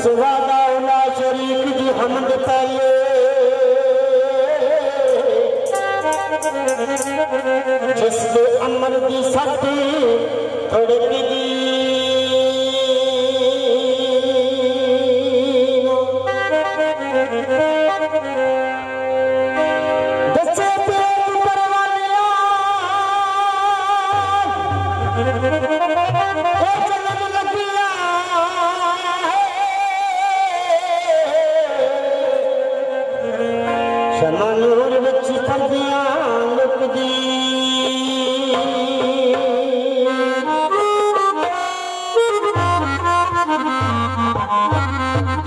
वादा उला शरीक जी हमद पहले जिसके अमल की सती थोड़े दी शमानूर विच करदियां लुकदी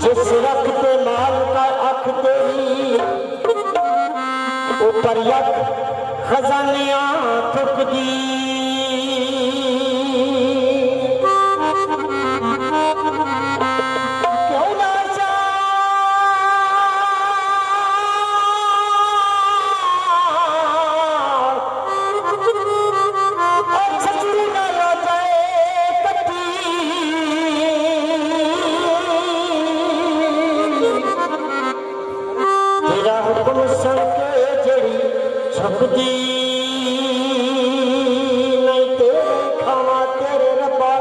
जिस वक्त माल का अख तेरी ऊपर यक खजानियां थुकदी नहीं तेरे खावा तेरे रब्बा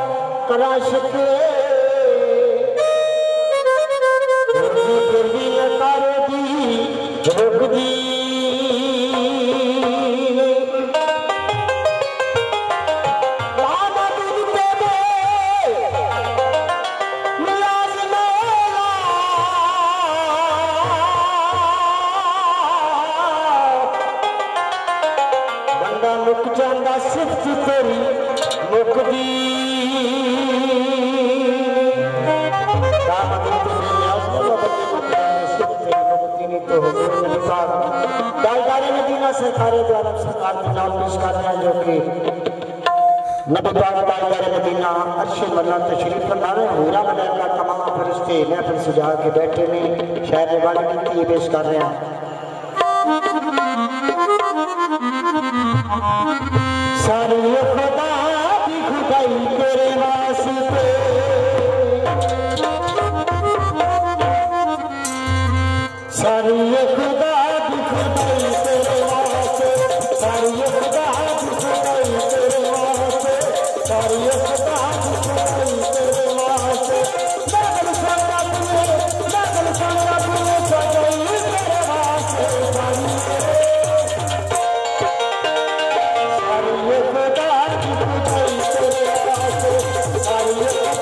करा शिकवे फिर भी नकारे दी झोंकदी मुक जांदा सिफ्त तेरी मुकदी दालदारे मदीना सरकारे द्वारा सरकार के नाम पेश कर रहे हैं जो कि नबी पाक दालदारे मदीना अर्शे मन्ना तशरीफ फरमा रहे हैं। हीरा मलैका तमाम फरिश्ते महफिल सजा के बैठे ने शायर रिवायत की पेश कर रहे हैं। सारी खुदा की खुदाई तेरे वास्ते सारी खुदा की खुदाई तेरे वास्ते सारी खुदा की खुदाई तेरे वास्ते सारी खुदा की खुदाई तेरे वास्ते नगल संगा पुरे सजाई तेरे वास्ते सारी खुदा की खुदाई तेरे वास्ते सारी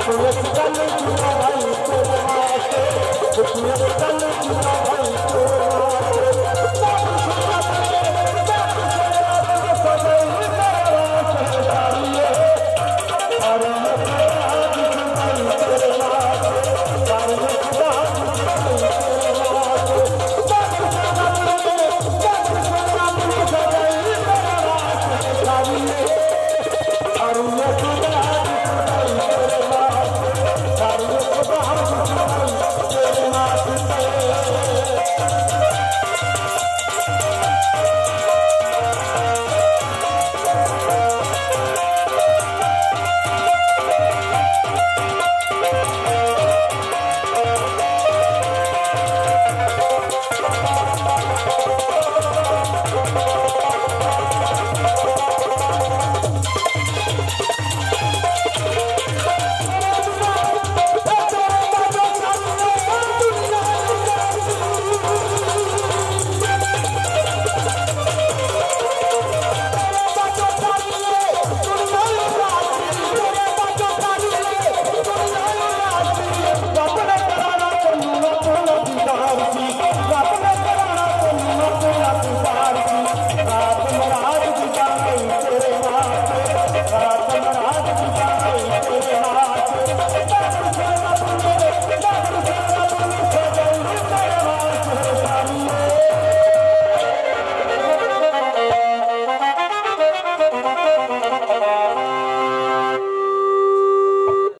सुनिए कल जुआ भाई तेरे वास्ते सुनिए कल जुआ